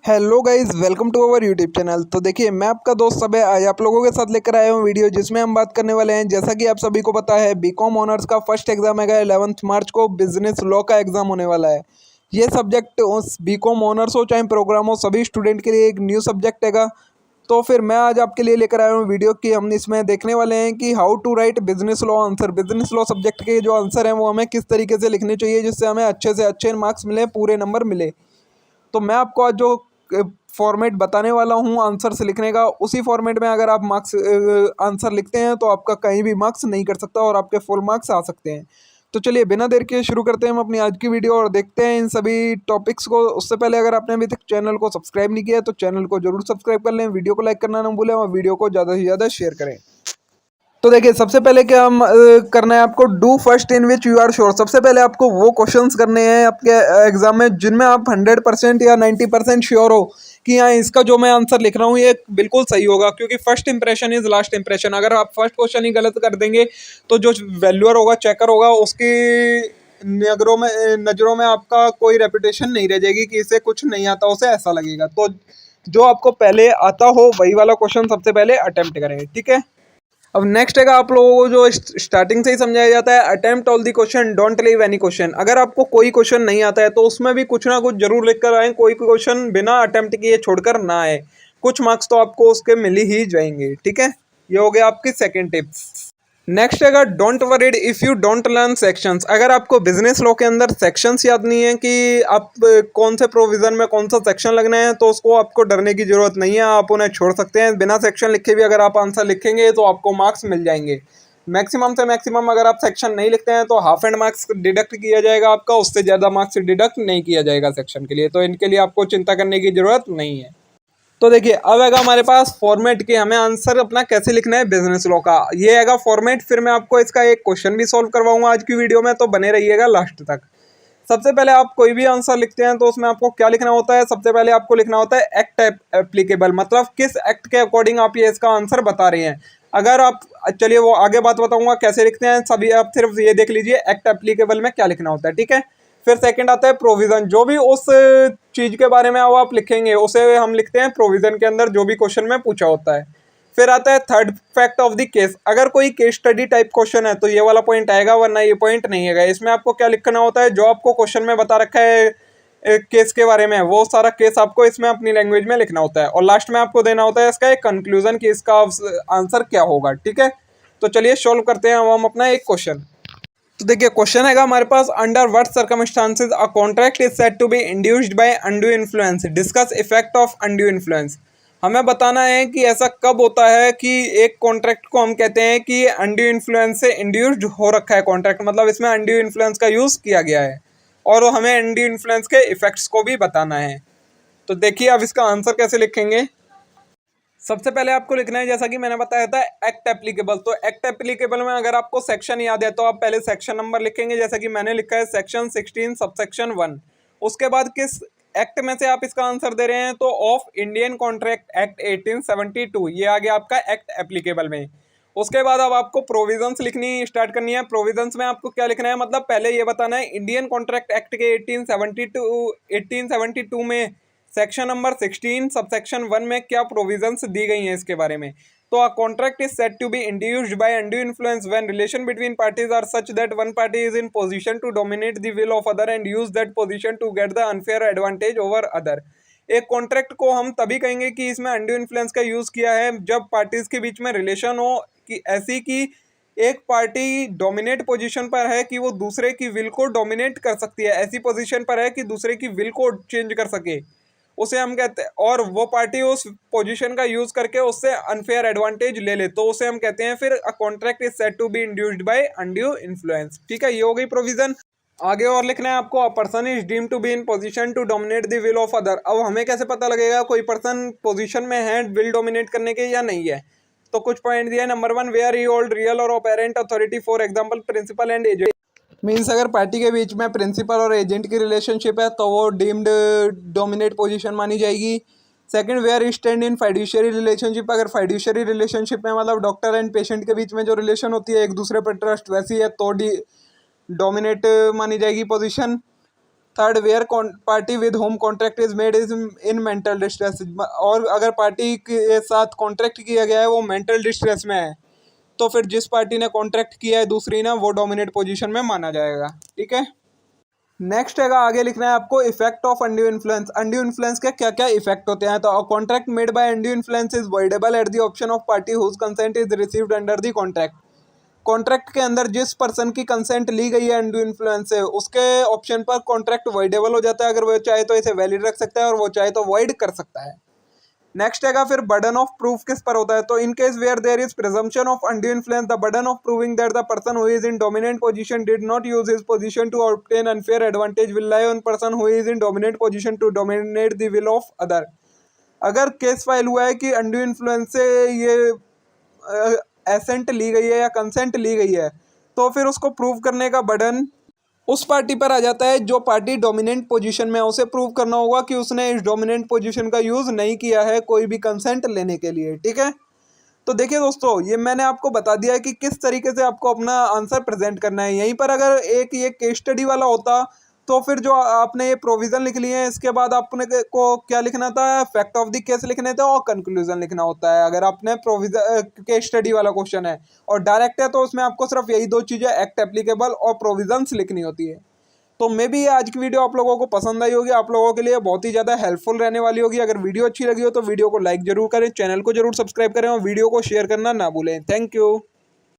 Hello guys, welcome to our YouTube channel. तो देखिए, मैं आपका दोस्त सब है, आज आप लोगों के साथ लेकर आया हूँ वीडियो जिसमें हम बात करने वाले हैं। जैसा कि आप सभी को पता है, बीकॉम ऑनर्स का फर्स्ट एग्जाम है 11 मार्च को, बिजनेस लॉ का एग्जाम होने वाला है। ये सब्जेक्ट बीकॉम ऑनर्स हो चाहे प्रोग्राम हो, सभी स्टूडेंट के लिए एक न्यू सब्जेक्ट हैगा। तो फिर मैं आज आपके लिए लेकर आया हूँ वीडियो की हम इसमें देखने वाले हैं कि how to write business law answer. Business law subject के जो आंसर हैं वो हमें किस तरीके से लिखने चाहिए जिससे हमें अच्छे से अच्छे मार्क्स मिले, पूरे नंबर मिले। तो मैं आपको आज जो फॉर्मेट बताने वाला हूँ आंसर से लिखने का, उसी फॉर्मेट में अगर आप मार्क्स आंसर लिखते हैं तो आपका कहीं भी मार्क्स नहीं कर सकता और आपके फुल मार्क्स आ सकते हैं। तो चलिए बिना देर के शुरू करते हैं हम अपनी आज की वीडियो और देखते हैं इन सभी टॉपिक्स को। उससे पहले अगर आपने अभी तक चैनल को सब्सक्राइब नहीं किया है तो चैनल को जरूर सब्सक्राइब कर लें, वीडियो को लाइक करना ना भूलें और वीडियो को ज़्यादा से ज़्यादा शेयर करें। तो देखिए, सबसे पहले क्या हम करना है आपको, do first in which you are sure. सबसे पहले आपको वो क्वेश्चंस करने हैं आपके एग्जाम में जिनमें आप 100% या 90% श्योर हो कि हाँ, इसका जो मैं आंसर लिख रहा हूँ ये बिल्कुल सही होगा। क्योंकि first impression is last impression. अगर आप फर्स्ट क्वेश्चन ही गलत कर देंगे तो जो वैल्यूअर होगा, चेकर होगा, उसकी नज़रों में आपका कोई रेपुटेशन नहीं रह जाएगी कि इसे कुछ नहीं आता, उसे ऐसा लगेगा। तो जो आपको पहले आता हो वही वाला क्वेश्चन सबसे पहले अटेम्प्ट करें, ठीक है। अब नेक्स्ट है आप लोगों को जो स्टार्टिंग से ही समझाया जाता है, attempt all the question, don't leave any question. अगर आपको कोई क्वेश्चन नहीं आता है तो उसमें भी कुछ ना कुछ जरूर लिख कर आए, कोई क्वेश्चन बिना अटेम्प्ट किए छोड़कर ना आए। कुछ मार्क्स तो आपको उसके मिल ही जाएंगे, ठीक है। ये हो गया आपकी सेकेंड टिप्स। नेक्स्ट है don't worried if you don't learn sections. अगर आपको बिजनेस लॉ के अंदर सेक्शंस याद नहीं है कि आप कौन से प्रोविजन में कौन सा सेक्शन लगना है, तो उसको आपको डरने की जरूरत नहीं है, आप उन्हें छोड़ सकते हैं। बिना सेक्शन लिखे भी अगर आप आंसर लिखेंगे तो आपको मार्क्स मिल जाएंगे। मैक्सिमम से मैक्सिमम अगर आप सेक्शन नहीं लिखते हैं तो हाफ एंड मार्क्स डिडक्ट किया जाएगा आपका, उससे ज़्यादा मार्क्स डिडक्ट नहीं किया जाएगा सेक्शन के लिए। तो इनके लिए आपको चिंता करने की जरूरत नहीं है। तो देखिए, अब आएगा हमारे पास फॉर्मेट कि हमें आंसर अपना कैसे लिखना है बिजनेस लॉ का। ये आएगा फॉर्मेट, फिर मैं आपको इसका एक क्वेश्चन भी सॉल्व करवाऊंगा आज की वीडियो में, तो बने रहिएगा लास्ट तक। सबसे पहले आप कोई भी आंसर लिखते हैं तो उसमें आपको क्या लिखना होता है, सबसे पहले आपको लिखना होता है एक्ट एप्लीकेबल, मतलब किस एक्ट के अकॉर्डिंग आप ये इसका आंसर बता रहे हैं। अगर आप, चलिए वो आगे बात बताऊंगा कैसे लिखते हैं, सभी आप सिर्फ ये देख लीजिए एक्ट एप्लीकेबल में क्या लिखना होता है, ठीक है। फिर सेकंड आता है प्रोविजन। जो भी उस चीज के बारे में आप लिखेंगे उसे हम लिखते हैं प्रोविजन के अंदर, जो भी क्वेश्चन में पूछा होता है। फिर आता है third fact of the case. अगर कोई केस स्टडी टाइप क्वेश्चन है तो ये वाला पॉइंट आएगा, वरना ये पॉइंट नहीं आएगा। इसमें आपको क्या लिखना होता है, जो आपको क्वेश्चन में बता रखा है केस के बारे में, वो सारा केस आपको इसमें अपनी लैंग्वेज में लिखना होता है। और लास्ट में आपको देना होता है इसका एक कंक्लूजन कि इसका आंसर क्या होगा, ठीक है। तो चलिए सॉल्व करते हैं हम अपना एक क्वेश्चन। तो देखिए, क्वेश्चन है हमारे पास, under what circumstances a contract is said to be induced by undue influence, discuss effect of undue influence. हमें बताना है कि ऐसा कब होता है कि एक कॉन्ट्रैक्ट को हम कहते हैं कि अनड्यू इन्फ्लुएंस से इंड्यूस्ड हो रखा है कॉन्ट्रैक्ट, मतलब इसमें अनड्यू इन्फ्लुएंस का यूज़ किया गया है। और हमें अनड्यू इन्फ्लुएंस के इफेक्ट्स को भी बताना है। तो देखिए, अब इसका आंसर कैसे लिखेंगे। सबसे पहले आपको लिखना है, जैसा कि मैंने बताया था, एक्ट एप्लीकेबल। तो एक्ट एप्लीकेबल में अगर आपको सेक्शन याद है तो आप पहले सेक्शन नंबर लिखेंगे, जैसा कि मैंने लिखा है सेक्शन 16 सबसेक्शन 1। उसके बाद किस एक्ट में से आप इसका आंसर दे रहे हैं, तो ऑफ इंडियन कॉन्ट्रैक्ट एक्ट 1872, ये आ गया आपका एक्ट एप्लीकेबल में। उसके बाद अब आपको प्रोविजंस लिखनी स्टार्ट करनी है। प्रोविजंस में आपको क्या लिखना है, मतलब पहले ये बताना है इंडियन कॉन्ट्रैक्ट एक्ट के 1872 में सेक्शन नंबर 16 सबसेक्शन 1 में क्या प्रोविजंस दी गई हैं इसके बारे में। तो a contract is said to be induced by undue influence when relation between parties are such that one party is in position to dominate the will of other and use that position to get the unfair advantage over other. एक contract को हम तभी कहेंगे कि इसमें undue influence का use किया है जब पार्टीज के बीच में रिलेशन हो कि ऐसी कि एक पार्टी डोमिनेट पोजीशन पर है कि वो दूसरे की विल को डोमिनेट कर सकती है, ऐसी पोजीशन पर है कि दूसरे की विल को चेंज कर सके, उसे हम कहते हैं। और वो पार्टी उस पोजीशन का यूज करके उससे अनफेयर एडवांटेज ले ले, तो उसे हम कहते हैं फिर a contract is said to be induced by undue influence, ठीक है। ये हो गई प्रोविजन। आगे और लिखना है आपको, a person is deemed to be in position to dominate the will of other. अब हमें कैसे पता लगेगा कोई पर्सन पोजीशन में है विल डोमिनेट करने के या नहीं है। तो कुछ पॉइंट दिया है। Number 1, where he hold real और apparent authority, for example principal and agent. Means अगर पार्टी के बीच में प्रिंसिपल और एजेंट की रिलेशनशिप है तो वो डीम्ड डोमिनेट पोजीशन मानी जाएगी। Second, where stand in fiduciary relationship. अगर फाइड्यूशियरी रिलेशनशिप में मतलब डॉक्टर एंड पेशेंट के बीच में जो रिलेशन होती है एक दूसरे पर ट्रस्ट वैसी है तो डोमिनेट मानी जाएगी position. Third, where party with home contract is made is in mental distress, और अगर पार्टी के साथ कॉन्ट्रैक्ट किया गया है वो मेंटल डिस्ट्रेस में है तो फिर जिस पार्टी ने कॉन्ट्रैक्ट किया है दूसरी ना, वो डोमिनेट पोजीशन में माना जाएगा। ठीक है। नेक्स्ट है आगे लिखना है आपको effect of undue influence. Undue influence के क्या क्या इफेक्ट होते हैं। तो contract made by undue influence is voidable at the option of party whose consent is received under the contract. Contract के अंदर जिस पर्सन की कंसेंट ली गई है अनड्यू इन्फ्लुएंस से, उसके ऑप्शन पर कॉन्ट्रैक्ट वॉइडेबल हो जाता है। अगर वो चाहे तो इसे वैलिड रख सकता है और वो चाहे तो वॉइड कर सकता है। नेक्स्ट है फिर बर्डन ऑफ प्रूफ किस पर होता है। तो in case where there is presumption of undue influence, the burden of proving that the person who is in dominant position did not use his position to obtain unfair advantage will lie on person who is in dominant position to dominate the will of other. अगर case file हुआ है कि undue influence से ये accent ली गई है या consent ली गई है, तो फिर उसको प्रूव करने का बर्डन उस पार्टी पर आ जाता है जो पार्टी डोमिनेंट पोजीशन में है। उसे प्रूव करना होगा कि उसने इस डोमिनेंट पोजीशन का यूज़ नहीं किया है कोई भी कंसेंट लेने के लिए। ठीक है। तो देखिए दोस्तों, ये मैंने आपको बता दिया है कि किस तरीके से आपको अपना आंसर प्रेजेंट करना है। यहीं पर अगर एक ये केस स्टडी वाला होता तो फिर जो आपने ये प्रोविज़न लिख लिए हैं, इसके बाद आपने को क्या लिखना था, फैक्ट ऑफ द केस लिखने थे और कंक्लूजन लिखना होता है अगर आपने प्रोविज़न केस स्टडी वाला क्वेश्चन है। और डायरेक्ट है तो उसमें आपको सिर्फ यही दो चीज़ें, एक्ट एप्लीकेबल और प्रोविजंस लिखनी होती है। तो मे भी आज की वीडियो आप लोगों को पसंद आई होगी, आप लोगों के लिए बहुत ही ज़्यादा हेल्पफुल रहने वाली होगी। अगर वीडियो अच्छी लगी हो तो वीडियो को लाइक जरूर करें, चैनल को जरूर सब्सक्राइब करें और वीडियो को शेयर करना ना भूलें। Thank you.